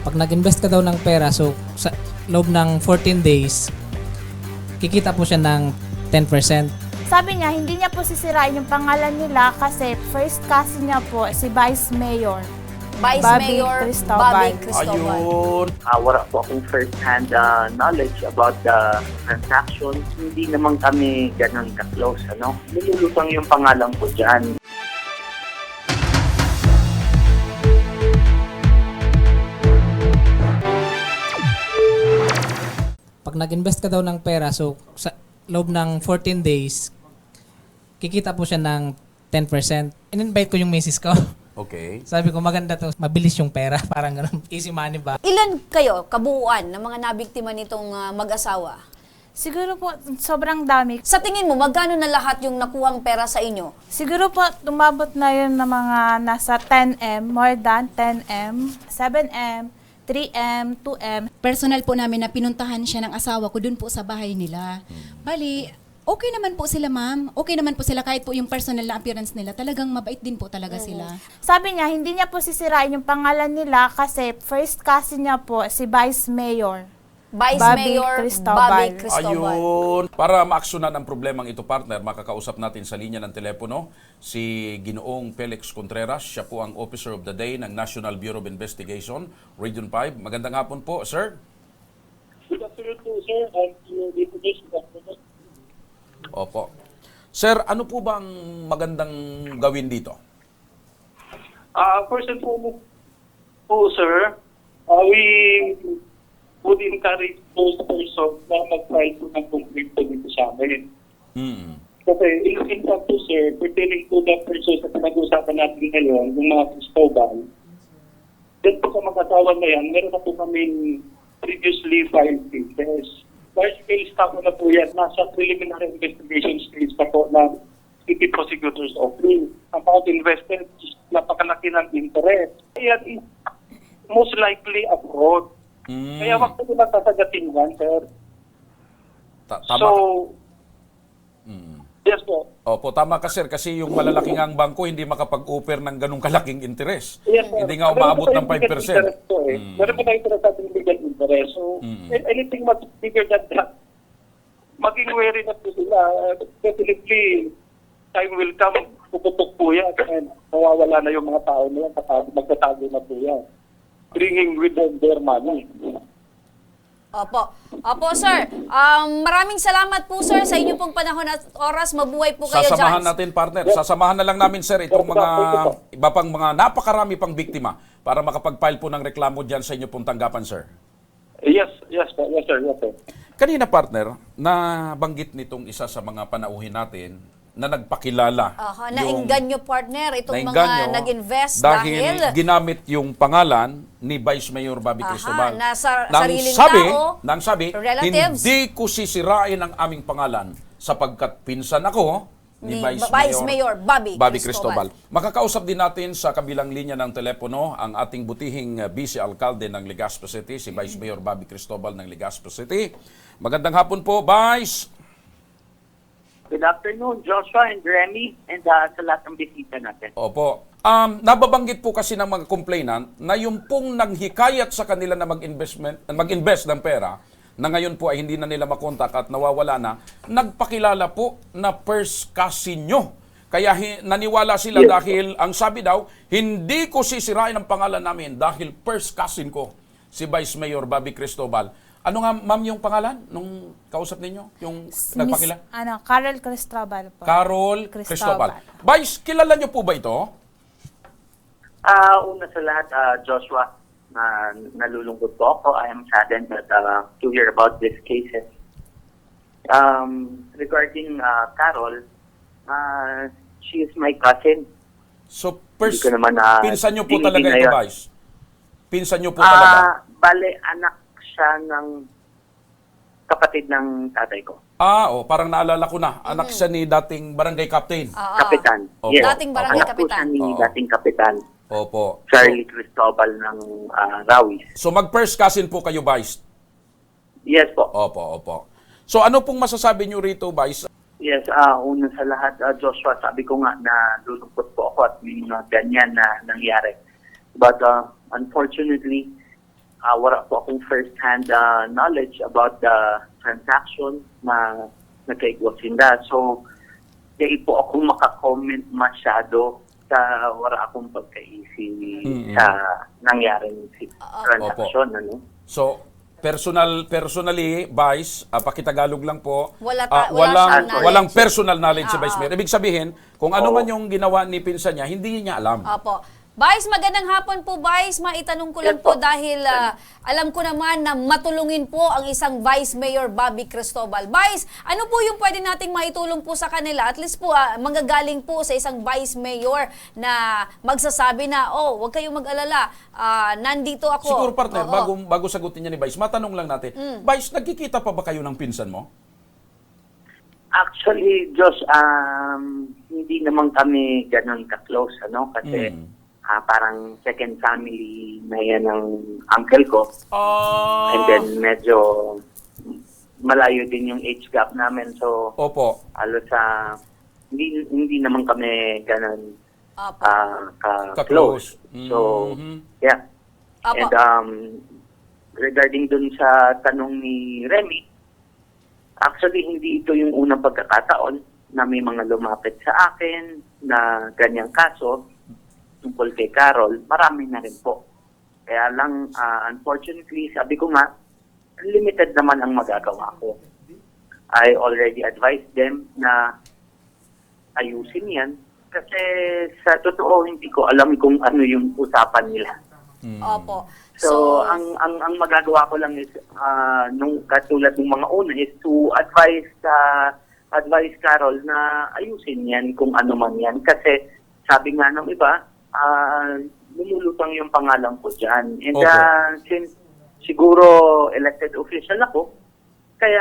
Pag nag-invest ka daw ng pera, so sa loob ng 14 days, kikita po siya ng 10%. Sabi niya, hindi niya po sisirain yung pangalan nila kasi first cousin niya po si Vice Mayor. Vice Bobby Mayor Cristobal. Bobby Cristobal. Ayun. Wala po akong first-hand knowledge about the transaction. Hindi naman kami ganun ka-close, ano? Nilulutang yung pangalan ko dyan. Pag nag-invest ka daw ng pera, so sa loob ng 14 days, kikita po siya ng 10%. In-invite ko yung misis ko. Okay. Sabi ko, maganda to. Mabilis yung pera. Parang ganun. Easy money ba? Ilan kayo, kabuuan, ng mga nabiktima nitong mag-asawa? Siguro po, sobrang dami. Sa tingin mo, magkano na lahat yung nakuhang pera sa inyo? Siguro po, tumabot na yun ng mga nasa 10M, more than 10M, 7M, 3M, 2M. Personal po namin na pinuntahan siya ng asawa ko dun po sa bahay nila. Bali, okay naman po sila, ma'am. Okay naman po sila kahit po yung personal na appearance nila. Talagang mabait din po talaga sila. Sabi niya, hindi niya po sisirain yung pangalan nila kasi first cousin niya po si Vice Mayor. Vice Bobby Mayor Cristobal. Bobby Cristobal. Ayun. Para maaksyonan ang problemang ito, partner, makakausap natin sa linya ng telepono si Ginoong Felix Contreras. Siya po ang Officer of the Day ng National Bureau of Investigation, Region 5. Magandang hapon po, sir. Good afternoon po, sir. And your deputies, good afternoon. Opo. Sir, ano po ba ang magandang gawin dito? First and foremost po, sir, we would encourage those persons na mag-file po ng complaint po dito sa amin. Hmm. Kasi in fact po, sir, pertaining to the persons na pinag-usapan natin ngayon, yung mga Cristobal, dahil po sa mag-asawa na yan, meron na po kami previously filed cases. Large scale staff na po yan, nasa preliminary investigation stage pa po ng City Prosecutor's Office. About invested, napakalaki ng interest. Yan is most likely abroad. Hmm. Kaya wag po naman sasagatin yan, sir. Tama. So, Hmm. yes po. Opo, tama ka, sir, kasi yung malalaking ang bangko hindi makapag-offer ng ganung kalaking interest. Yes, sir. Hindi nga umaabot ng 5%. Meron pa tayong tinatawag legal interest. So, anything much bigger than that, maging wary na po sila. Definitely, time will come, puputok po yan. And mawawala na yung mga tao na yan, magtatago na po yan. Bringing with them their money. Opo. Opo, sir. Maraming salamat po, sir, sa inyo pong panahon at oras. Mabuhay po kayo dyan. Sasamahan natin, partner. Sasamahan na lang namin, sir, itong mga iba pang mga napakarami pang biktima para makapag-file po ng reklamo dyan sa inyo pong tanggapan, sir. Yes, sir. Yes, sir. Kanina, partner, nabanggit nitong isa sa mga panauhin natin na nagpakilala. Nainganyo, partner, itong Nainganyo mga nag-invest dahil ginamit yung pangalan ni Vice Mayor Bobby Cristobal. nasa Nang sariling sabi, tao, nang sabi, relatives. hindi ko sisirain ang aming pangalan sapagkat pinsan ako ni Vice Mayor Bobby Cristobal. Makakausap din natin sa kabilang linya ng telepono ang ating butihing Vice Alcalde ng Legazpi City, si Vice Mayor Bobby Cristobal ng Legazpi City. Magandang hapon po, Vice. Good afternoon, Joshua and Remy, and sa lahat ng bisita natin. Opo. Nababanggit po kasi ng mga complainant na yung pong naghikayat sa kanila na mag-invest ng pera, na ngayon po ay hindi na nila makontak at nawawala na, nagpakilala po na first cousin nyo. Kaya naniwala sila dahil, ang sabi daw, hindi ko sisirain ang pangalan namin dahil first cousin ko, si Vice Mayor Bobby Cristobal. Ano nga, ma'am, yung pangalan nung kausap ninyo? Yung nagpakilala? Carol Cristobal po. Carol Cristobal. Vice, kilala nyo po ba ito? Una sa lahat, Joshua, nalulungkot po ako. I am saddened to hear about these cases. Regarding Carol, she is my cousin. So, Hindi ko naman, pinsan nyo po dinideny talaga ito, yun. Vice? Pinsan nyo po talaga? Bale, anak siya ng kapatid ng tatay ko. Parang naalala ko na. Anak siya ni dating barangay captain. Kapitan. Opo. Dating barangay Anak po siya kapitan. ni Oo. dating kapitan, Opo. Charlie Cristobal ng Rawis. So, mag-first cousin po kayo, Vice? Yes po. Opo. So, ano pong masasabi nyo rito, Vice? Yes, una sa lahat, Joshua, sabi ko nga na lulungkot po ako at may ganyan na nangyari. But unfortunately, wala po akong first-hand knowledge about the transaction na nagkaigwasinda. So, di po ako makakomment masyado sa wala akong pagkaisi sa nangyaring transaction. Ano? So, personally, Vice, pakitagalog lang po. Wala siyang knowledge. Walang personal knowledge si Vice Mayor. Ibig sabihin, kung ano Oo. man yung ginawa ni pinsan niya, hindi niya alam. Opo. Vice, magandang hapon po, Vice. Maitanong ko lang Yes po po. dahil alam ko naman na matulungin po ang isang Vice Mayor Bobby Cristobal. Vice, ano po yung pwede nating maitulong po sa kanila? At least po, manggagaling po sa isang Vice Mayor na magsasabi na, oh, huwag kayong mag-alala, nandito ako. Siguro partner, Oo. bago sagutin niya ni Vice, matanong lang natin, Vice, nagkikita pa ba kayo ng pinsan mo? Actually, Josh, hindi naman kami ganun ka-close, ano? Kasi parang second family na yan ng uncle ko. And then medyo malayo din yung age gap namin. So, Opo. halos hindi naman kami ganun Opo. ka-close. Ka-close. So, yeah. Opo. And regarding dun sa tanong ni Remy, actually, hindi ito yung unang pagkakataon na may mga lumapit sa akin na ganyang kaso tungkol kay Carol. Marami na rin po. Kaya lang, unfortunately, sabi ko nga, limited naman ang magagawa ko. I already advised them na ayusin yan kasi sa totoo hindi ko alam kung ano yung usapan nila. Opo. So, ang magagawa ko lang is, nung katulad ng mga una is to advise Carol na ayusin yan kung ano man yan. Kasi sabi nga ng iba, lumulutang yung pangalan ko dyan. And since siguro elected official ako, kaya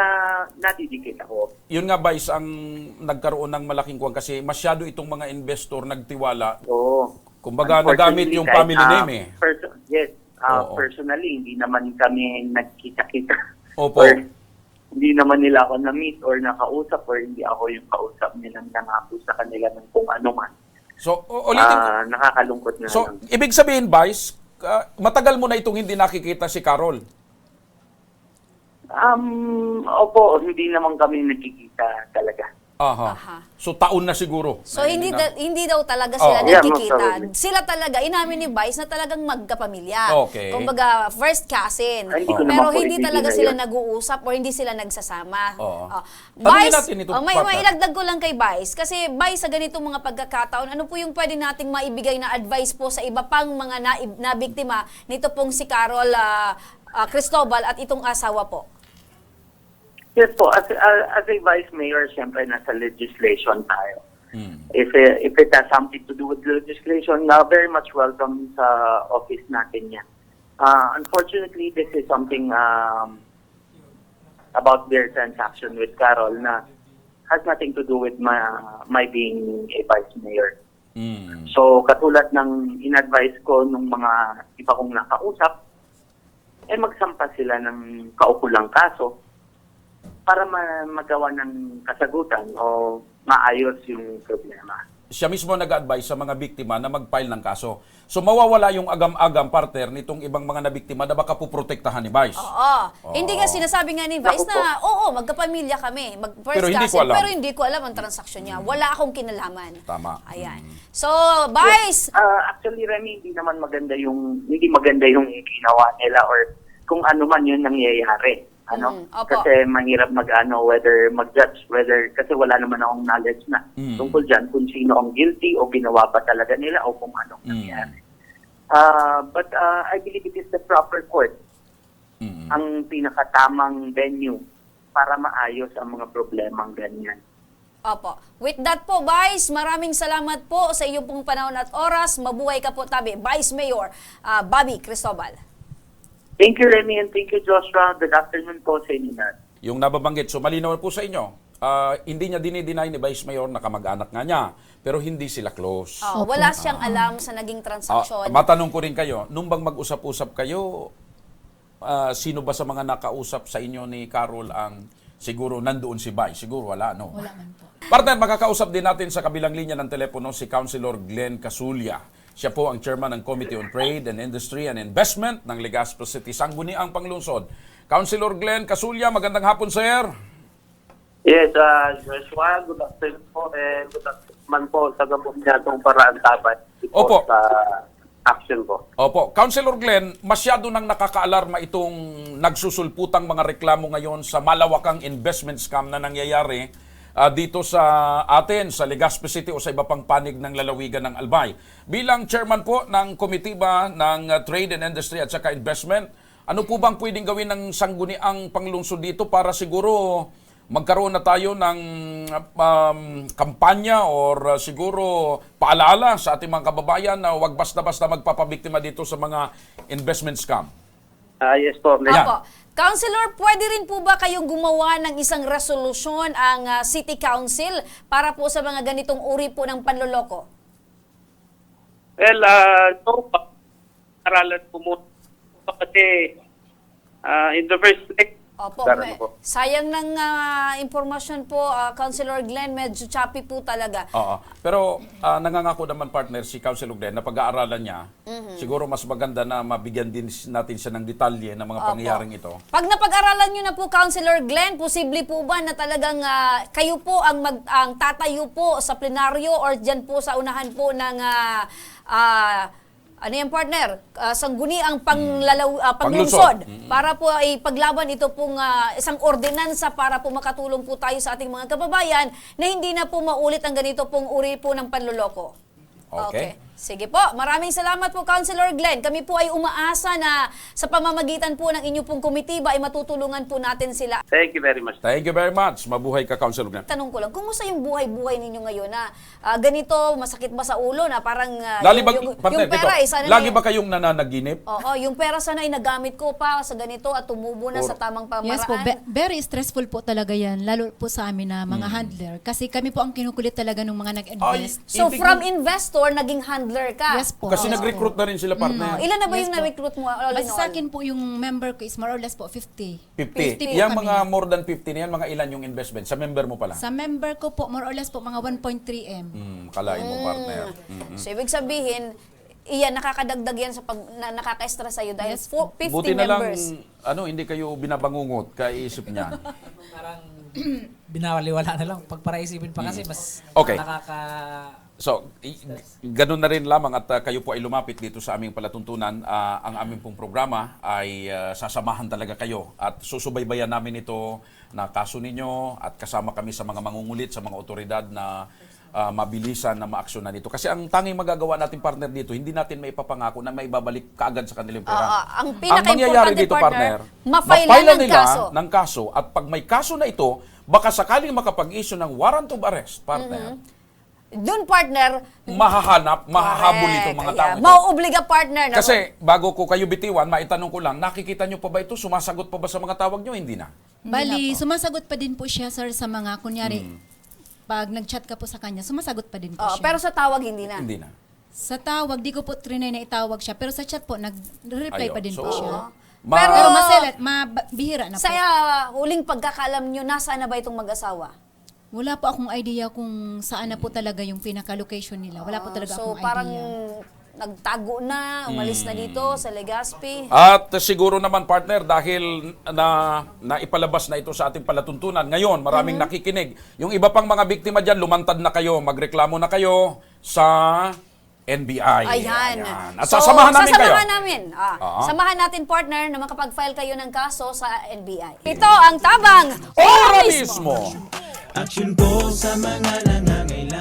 nadidikit ako. Yun nga, Vice, ang nagkaroon ng malaking kuwang kasi masyado itong mga investor nagtiwala. Oo. Kumbaga, nagamit yung Unfortunately, family name eh. Yes. Oo. Personally, hindi naman kami nagkita-kita. Opo. Or hindi naman nila ako na-meet or nakausap or hindi ako yung kausap nilang nangako sa kanila ng kung ano man. So, ulitin ko. Nakakalungkot na So, lang. ibig sabihin, Vice, matagal mo na itong hindi nakikita si Carol. Opo, hindi naman kami nagkikita talaga. Aha. So, taon na siguro. So na hindi hindi na- hindi daw talaga sila Yeah, nagkikita. most probably. Sila talaga inamin ni Vice na talagang magkapamilya. Okay. Kumbaga first cousin. Ay, hindi ko Pero naman po hindi ibibigay talaga na sila yun. nag-uusap or hindi sila nagsasama. Oo. Vice, Tanungin natin ito, may partner. ilagdag ko lang kay Vice kasi Vice sa ganitong mga pagkakataon, ano po yung pwede nating maibigay na advice po sa iba pang mga na biktima nito pong si Carol Cristobal at itong asawa po? Yes po, as a vice mayor, siyempre nasa legislation tayo. If it has something to do with legislation, very much welcome sa office natin yan. Unfortunately, this is something about their transaction with Carol na has nothing to do with my being a vice mayor. So, katulad ng in-advise ko nung mga iba kong nakausap, magsampa sila ng kaukulang kaso para magawa ng kasagutan o maayos yung problema. Siya mismo nag-advise sa mga biktima na mag-file ng kaso. So, mawawala yung agam-agam, partner, nitong ibang mga nabiktima na baka puprotektahan ni Vice. Oo. Hindi nga sinasabi nga ni Vice Naku po. na, oo, magkapamilya kami, mag-first Pero hindi cousin, ko alam. pero hindi ko alam ang transaksyon niya. Wala akong kinalaman. Tama. Ayan. So, Vice, Actually, Remy, hindi maganda yung ginawa nila or kung ano man yun nangyayari. Opo. Kasi mahirap whether mag-judge, kasi wala naman akong knowledge na tungkol dyan kung sino ang guilty o ginawa ba talaga nila o kung anong nangyari. But I believe it is the proper court ang pinakatamang venue para maayos ang mga problemang ganyan. Opo. With that po, Vice, maraming salamat po sa iyong pong panahon at oras. Mabuhay ka po, tabi. Vice Mayor Bobby Cristobal. Thank you, Remy, and thank you, Joshua. Good afternoon po sa inyo na. Yung nababanggit, so malinaw po sa inyo, hindi niya dinideny ni Vice Mayor na kamag-anak nga niya, pero hindi sila close. Wala siyang alam sa naging transaksyon. Matanong ko rin kayo, nung bang mag-usap-usap kayo, sino ba sa mga nakausap sa inyo ni Carol ang siguro nandoon si Vice? Siguro wala, no? Wala man po. Partner, makakausap din natin sa kabilang linya ng telepono si Councilor Glenn Casulia. Siya po ang chairman ng Committee on Trade and Industry and Investment ng Legazpi City, Sangguniang Panglungsod. Councilor Glenn Casulla, magandang hapon, sir. Yes, Joshua, good afternoon po. Good afternoon po sa gabungyatong paraan tabay. Opo. Sa action po. Opo. Councilor Glenn, masyado nang nakakaalarma itong nagsusulputang mga reklamo ngayon sa malawakang investment scam na nangyayari dito sa atin, sa Legazpi City o sa iba pang panig ng lalawigan ng Albay. Bilang chairman po ng komitiba ng Trade and Industry at saka Investment, ano po bang pwedeng gawin ng sangguniang panglungsod dito para siguro magkaroon na tayo ng kampanya or siguro paalala sa ating mga kababayan na huwag basta-basta magpapabiktima dito sa mga investment scam? Yes po. Yan. Opo. Councilor, pwede rin po ba kayong gumawa ng isang resolusyon ang City Council para po sa mga ganitong uri po ng panloloko? Well, no, aralan po muna. Kasi in the first place, Opo, sayang ng impormasyon po, Councilor Glenn, medyo choppy po talaga. Oo. Pero nangangako naman partner si Councilor Glenn na pag-aaralan niya, siguro mas maganda na mabigyan din natin siya ng detalye ng mga pangyayaring ito. Pag napag-aralan nyo na po, Councilor Glenn, posible po ba na talagang kayo po ang tatayo po sa plenaryo or dyan po sa unahan po ng ano yan, partner? Sangguniang panglungsod. Para po ay paglaban ito pong isang ordinansa para po makatulong po tayo sa ating mga kababayan na hindi na po maulit ang ganito pong uri po ng panloloko. Okay. Sige po. Maraming salamat po, Councilor Glenn. Kami po ay umaasa na sa pamamagitan po ng inyo pong komitiba ay matutulungan po natin sila. thank you very much. Thank you very much. Mabuhay ka, Councilor Glenn. Tanong ko lang, kumusta yung buhay-buhay ninyo ngayon na ganito, masakit ba sa ulo na parang Partner, yung pera dito, ay sana lagi ba kayong nananaginip? Oo, yung pera sana ay nagamit ko pa sa ganito at tumubo na sa tamang pamaraan. Yes po, very stressful po talaga yan, lalo po sa amin na mga handler. Kasi kami po ang kinukulit talaga ng mga nag-invest. So from investor, naging handler ka? Yes po. Kasi nag-recruit na rin sila, partner. Ilan na ba Yes yung po. na-recruit mo all in Basta all? sa akin po yung member ko is more or less po 50. 50. 50 Yang po mga kami. more than 50 na yan, mga ilan yung investment? Sa member mo pala? Sa member ko po, more or less po mga 1.3M. Kalain mo, partner. So ibig sabihin, iyan, nakakadagdag yan sa nakaka-stress sa'yo dahil Yes, 50 Buti na lang, members. hindi kayo binabangungot, kaisip niyan. Parang binawaliwala na lang. Pag para isipin pa kasi mas Okay. nakaka... Ganun na rin lamang at kayo po ay lumapit dito sa aming palatuntunan. Ang aming pong programa ay sasamahan talaga kayo at susubaybayan namin ito na kaso ninyo at kasama kami sa mga mangungulit, sa mga otoridad na mabilisan na maaksyonan ito. Kasi ang tanging magagawa natin, partner, dito, hindi natin may ipapangako na may babalik kaagad sa kanilang pera. Ang mangyayari pinaka-importante, dito, partner, mafailan ng nila kaso. ng kaso at pag may kaso na ito, baka sakaling makapag-issue ng warrant of arrest, partner, Doon, partner, mahahabol itong mga tao ito. mauobliga, partner. Na Kasi bago ko kayo bitiwan, maitanong ko lang, nakikita nyo pa ba ito? Sumasagot pa ba sa mga tawag nyo? Hindi na. Bali, sumasagot pa din po siya, sir, sa mga, kunyari, pag nag-chat ka po sa kanya, sumasagot pa din po siya. pero sa tawag, hindi na. Hindi na. Sa tawag, di ko po trinay na itawag siya. Pero sa chat po, nag-reply Ayun. pa din So, po siya. Pero- Pero bihira na po. Sa huling pagkakalam nyo, nasaan na ba itong mag-asawa? Wala po akong idea kung saan na po talaga yung pinaka-location nila. Wala po talaga So akong parang idea. nagtago na, umalis na dito sa Legazpi. At siguro naman, partner, dahil na ipalabas na ito sa ating palatuntunan, ngayon, maraming nakikinig. Yung iba pang mga biktima dyan, lumantad na kayo, magreklamo na kayo sa NBI. Ayan. At sasamahan namin kayo. Sasamahan namin. Samahan natin, partner, na makapag-file kayo ng kaso sa NBI. Ito ang tabang Ora mismo! Aksyon po sa mga nangangailangan.